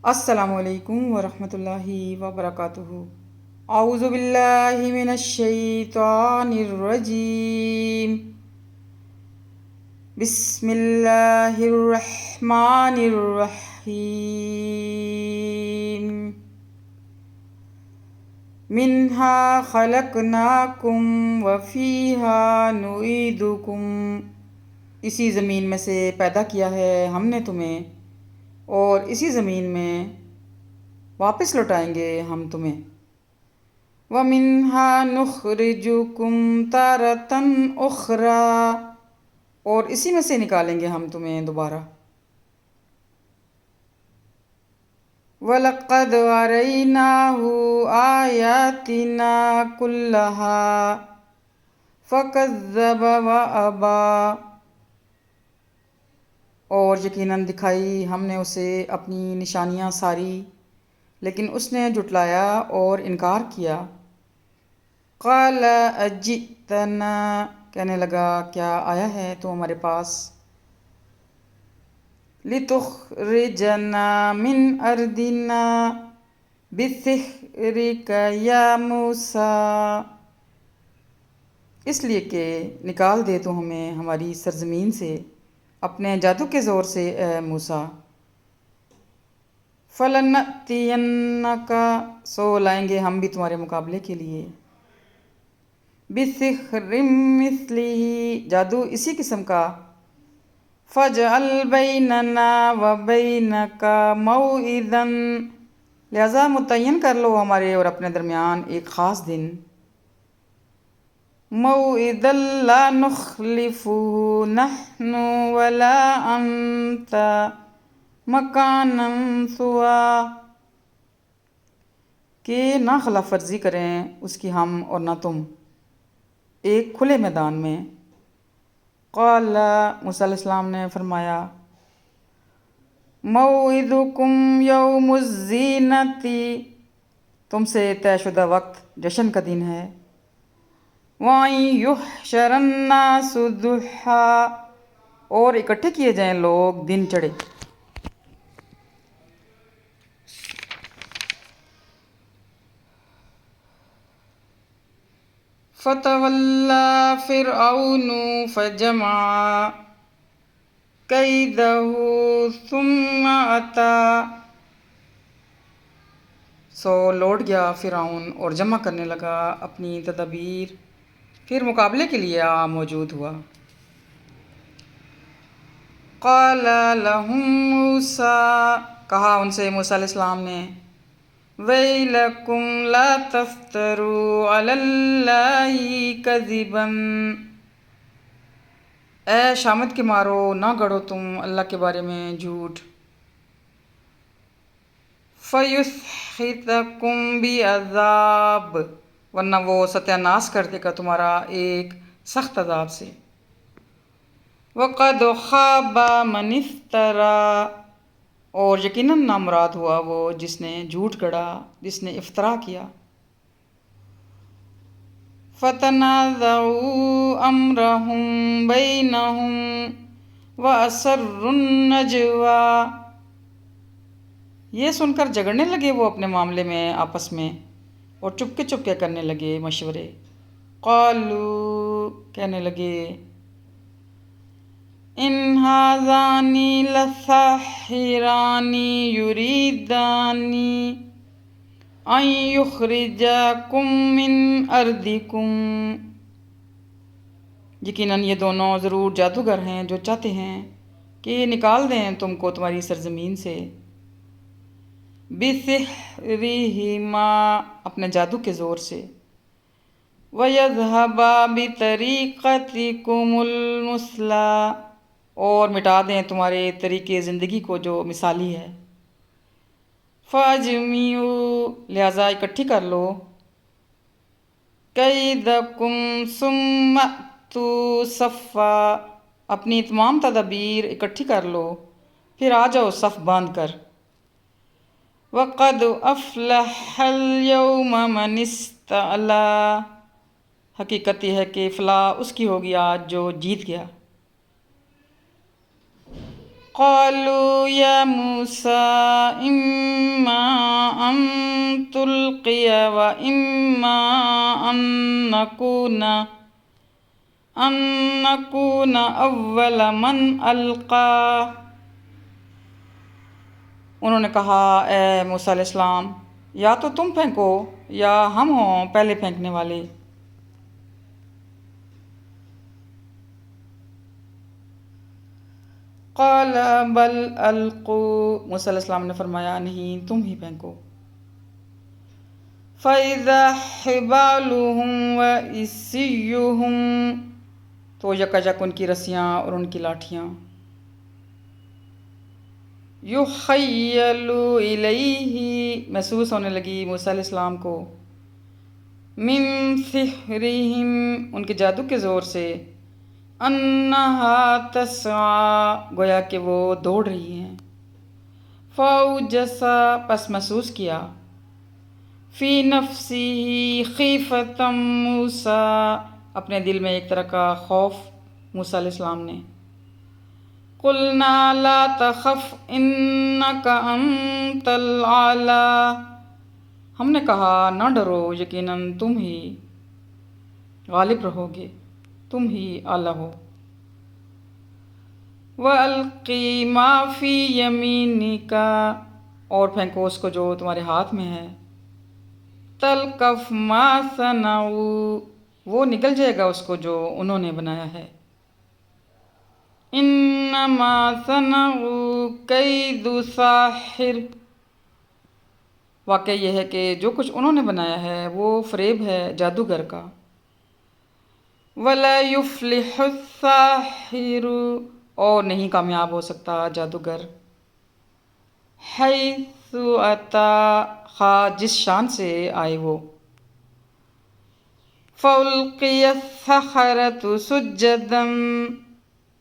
السلام علیکم ورحمۃ اللہ وبرکاتہ۔ اعوذ باللہ من الشیطان الرجیم، بسم اللہ الرحمن الرحیم۔ منہا خلقناکم وفیہا نعیدکم، اسی زمین میں سے پیدا کیا ہے ہم نے تمہیں اور اسی زمین میں واپس لوٹائیں گے ہم تمہیں۔ وَمِنْهَا نُخْرِجُكُمْ تَارَةً أُخْرَى، اور اسی میں سے نکالیں گے ہم تمہیں دوبارہ۔ وَلَقَدْ أَرَيْنَاهُ آيَاتِنَا كُلَّهَا فَكَذَّبَ وَأَبَى، اور یقیناً دکھائی ہم نے اسے اپنی نشانیاں ساری، لیکن اس نے جھٹلایا اور انکار کیا۔ قال اجئتنا، کہنے لگا کیا آیا ہے تو ہمارے پاس، لتخرجنا من ارضنا بسحرک یا موسیٰ، اس لیے کہ نکال دے تو ہمیں ہماری سرزمین سے اپنے جادو کے زور سے اے موسیٰ۔ فَلَنَأْتِيَنَّكَ، سو لائیں گے ہم بھی تمہارے مقابلے کے لیے، بِسِحْرٍ مِثْلِهِ، جادو اسی قسم کا، فَاجْعَلْ بَيْنَنَا وَبَيْنَكَ مَوْعِدًا، لہذا متعین کر لو ہمارے اور اپنے درمیان ایک خاص دن، مَوْعِدًا لَا نُخْلِفُهُ نَحْنُ وَلَا أَنْتَ مَكَانًا سُوًى، کہ نہ خلاف ورزی کریں اس کی ہم اور نہ تم، ایک کھلے میدان میں۔ قال، موسیٰ علیہ السلام نے فرمایا، موعدکم یوم الزینۃ، تم سے طے شدہ وقت جشن کا دن ہے، وَأَن یحشر الناس ضحیٰ، اور اکٹھے کیے جائیں لوگ دن چڑھے۔ فَتَوَلَّى فِرْعَوْنُ فَجَمَعَ كَيْدَهُ ثُمَّ أَتَىٰ، سو لوٹ گیا فرعون اور جمع کرنے لگا اپنی تدابیر، پھر مقابلے کے لیے موجود ہوا۔ قَالَ لَهُم مُوسَىٰ، کہا ان سے موسیٰ علیہ السلام نے، وَيْلَكُمْ لَا تَفْتَرُوا عَلَى اللَّهِ كَذِبًا، اے شامت کے مارو نہ گڑو تم اللہ کے بارے میں جھوٹ، فَيُسْحِتَكُمْ بِعَذَابٍ، ورنہ وہ ستیہ ناش کر دے گا تمہارا ایک سخت عذاب سے۔ وَقَدْ خَابَ مَنِ افْتَرَىٰ، اور یقیناً نامراد ہوا وہ جس نے جھوٹ گڑا، جس نے افطرا کیا۔ فَتَنَازَعُوا أَمْرَهُم بَيْنَهُمْ وَأَسَرُّوا النَّجْوَىٰ، یہ سن کر جھگڑنے لگے وہ اپنے معاملے میں آپس میں اور چپکے چپکے کرنے لگے مشورے۔ قالوا، کہنے لگے، ان هذان لساحران یریدان ان یخرجاکم من ارضکم، یقیناً یہ دونوں ضرور جادوگر ہیں جو چاہتے ہیں کہ یہ نکال دیں تم کو تمہاری سرزمین سے، بسحرہما، اپنے جادو کے زور سے، وَيَذْهَبَا بِطَرِيقَتِكُمُ الْمُثْلَىٰ، اور مٹا دیں تمہارے طریقے زندگی کو جو مثالی ہے، فَأَجْمِعُوا، لہذا اکٹھی کر لو، کَیدَکُمْ ثُمَّ أْتُوا صَفًّا، اپنی تمام تدابیر اکٹھی کر لو پھر آ جاؤ صف باندھ کر۔ وَقَدْ أَفْلَحَ الْيَوْمَ مَنِ اسْتَعْلَىٰ، حقیقت یہ ہے کہ فلاح اس کی ہوگی آج جو جیت گیا۔ قالوا يا موسى إما أن تلقي وإما أن نكون أول من ألقى۔ انہوں نے کہا اے موسیٰ علیہ السلام، یا تو تم پھینکو یا ہم ہوں پہلے پھینکنے والے۔ قال بل القوا، موسیٰ علیہ السلام نے فرمایا نہیں، تم ہی پھینکو۔ فَإِذَا حِبَالُهُمْ وَعِصِيُّهُمْ، تو یکایک ان کی رسیاں اور ان کی لاٹھیاں، یُخَيَّلُ إِلَيْهِ، محسوس ہونے لگی موسیٰ علیہ السلام کو، من سحرہم، ان کے جادو کے زور سے، انہا تسعی، گویا کہ وہ دوڑ رہی ہیں، فَأَوْجَسَ، پس محسوس کیا، فی نفسہ خیفۃ موسیٰ، اپنے دل میں ایک طرح کا خوف موسیٰ علیہ السلام نے۔ قلنا لا تخف انک انت الاعلی، ہم نے کہا نہ ڈرو، یقیناً تم ہی غالب رہو گے، تم ہی اعلیٰ ہو۔ وَأَلْقِ مَا فِي يَمِينِكَ، اور پھینکو اس کو جو تمہارے ہاتھ میں ہے، تلقف ما صنعوا، وہ نکل جائے گا اس کو جو انہوں نے بنایا ہے۔ انما صنعوا کید ساحر، واقعہ یہ ہے کہ جو کچھ انہوں نے بنایا ہے وہ فریب ہے جادوگر کا۔ ولا یفلح الساحر، اور نہیں کامیاب ہو سکتا جادوگر، حیث اتی، خواہ جس شان سے آئے وہ۔ فَأُلْقِيَ السَّحَرَةُ سُجَّدًا،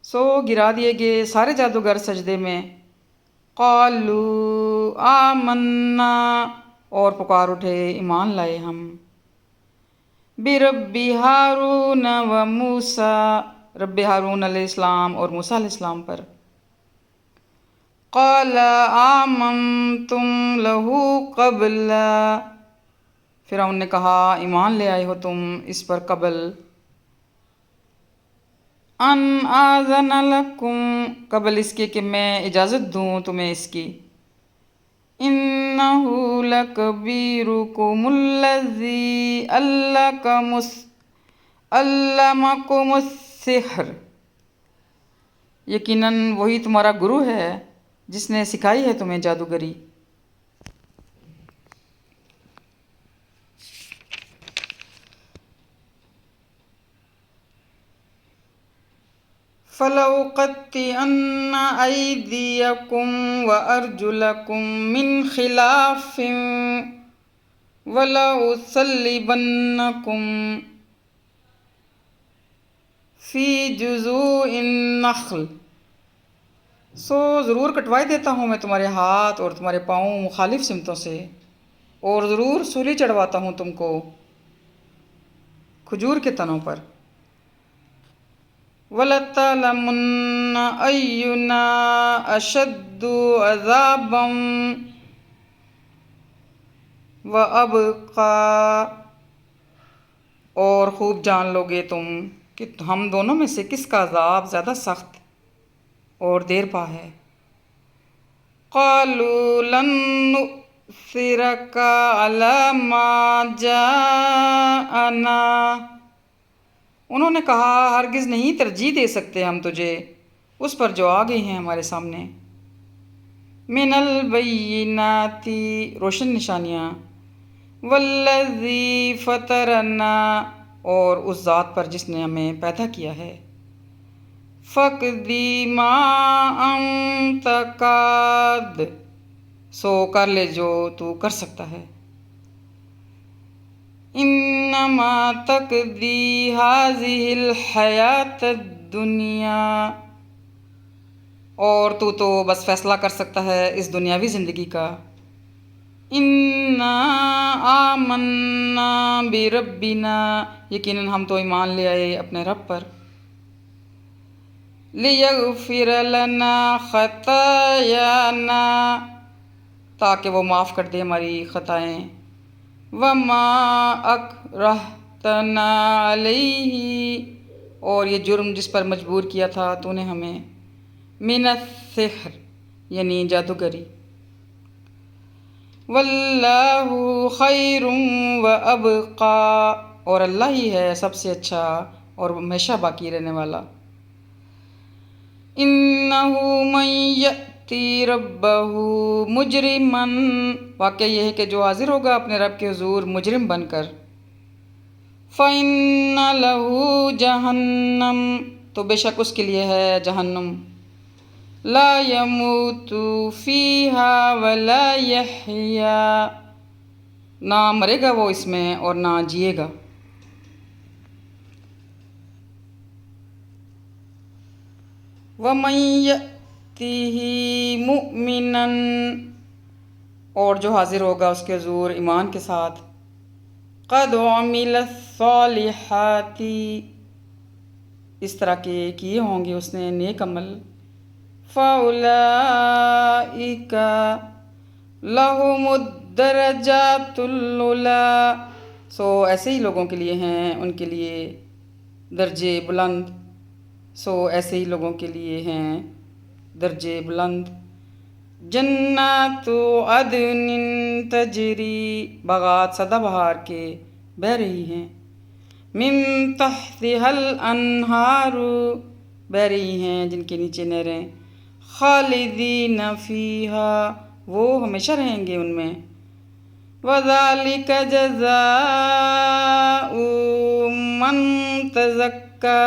سو گرا دیے گئے سارے جادوگر سجدے میں۔ قَالُوا آمَنَّا، اور پکار اٹھے ایمان لائے ہم، بِرَبِّ ہارون و موسیٰ، رب ہارون علیہ السلام اور موسیٰ علیہ السلام پر۔ قَالَ آمَنْتُمْ لَهُ قَبْلَ، فرعون نے کہا ایمان لے آئے ہو تم اس پر قبل، ان آذن لکم، قبل اس کے کہ میں اجازت دوں تمہیں اس کی، انہ لکبیرکم الذی علمکم السحر، یقیناً وہی تمہارا گرو ہے جس نے سکھائی ہے تمہیں جادوگری۔ فَلَأُقَطِّعَنَّ أَيْدِيَكُمْ وَأَرْجُلَكُمْ مِنْ خِلَافٍ وَلَأُصَلِّبَنَّكُمْ فِي جُذُوعِ النَّخْلِ، سو ضرور کٹوائی دیتا ہوں میں تمہارے ہاتھ اور تمہارے پاؤں مخالف سمتوں سے، اور ضرور سولی چڑھواتا ہوں تم کو کھجور کے تنوں پر۔ وَلَتَعْلَمُنَّ أَيُّنَا أَشَدُّ عَذَابًا وَأَبْقَىٰ، اور خوب جان لو گے تم کہ ہم دونوں میں سے کس کا عذاب زیادہ سخت اور دیر پا ہے۔ قَالُوا لَن نُؤْثِرَكَ عَلَىٰ مَا جَاءَنَا، انہوں نے کہا ہرگز نہیں ترجیح دے سکتے ہم تجھے اس پر جو آ گئی ہیں ہمارے سامنے، من البینات، روشن نشانیاں، والذی فطرنا، اور اس ذات پر جس نے ہمیں پیدا کیا ہے، فَاقْضِ مَا أَنْتَ قَاضٍ، سو کر لے جو تو کر سکتا ہے، انما تقضی هذه الحیاۃ الدنیا، اور تو بس فیصلہ کر سکتا ہے اس دنیاوی زندگی کا، انا آمنا بربنا، یقیناً ہم تو ایمان لے آئے اپنے رب پر، لیغفر لنا خطایانا، تاکہ وہ معاف کر دے ہماری خطائیں، وما اکرہتنا علیہ، اور یہ جرم جس پر مجبور کیا تھا تو نے ہمیں، من السحر یعنی جادوگری، واللہ خیر وابقا، اور اللہ ہی ہے سب سے اچھا اور ہمیشہ باقی رہنے والا، انہ من یأتی ربہ مجرما، واقعہ یہ ہے کہ جو حاضر ہوگا اپنے رب کے حضور مجرم بن کر، فَإِنَّ لَهُ جَهَنَّمَ، تو بے شک اس کے لیے ہے جہنم، لا يموت فیہا ولا یحیا، نہ مرے گا وہ اس میں اور نہ جیے گا، وَمَن یأتِہ مُؤْمِنًا، اور جو حاضر ہوگا اس کے حضور ایمان کے ساتھ، قد عمل الصالحات، اس طرح کے کیے ہوں گے اس نے نیک عمل، فَأُولَئِکَ لَهُمُ الدَّرَجَاتُ الْعُلیٰ، سو ایسے ہی لوگوں کے لیے ہیں ان کے لیے درجے بلند، سو ایسے ہی لوگوں کے لیے ہیں درجے بلند، جنات عدن تجری، باغات سدا بہار کے بہہ رہی ہیں، من تحتها الانہار، بہہ رہی ہیں جن کے نیچے نہریں، خالدین فیہا، وہ ہمیشہ رہیں گے ان میں، وذالک جزاء من تزکا،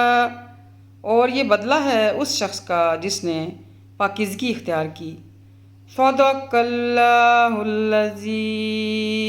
اور یہ بدلہ ہے اس شخص کا جس نے پاکیزگی اختیار کی، صدق اللہ العظیم۔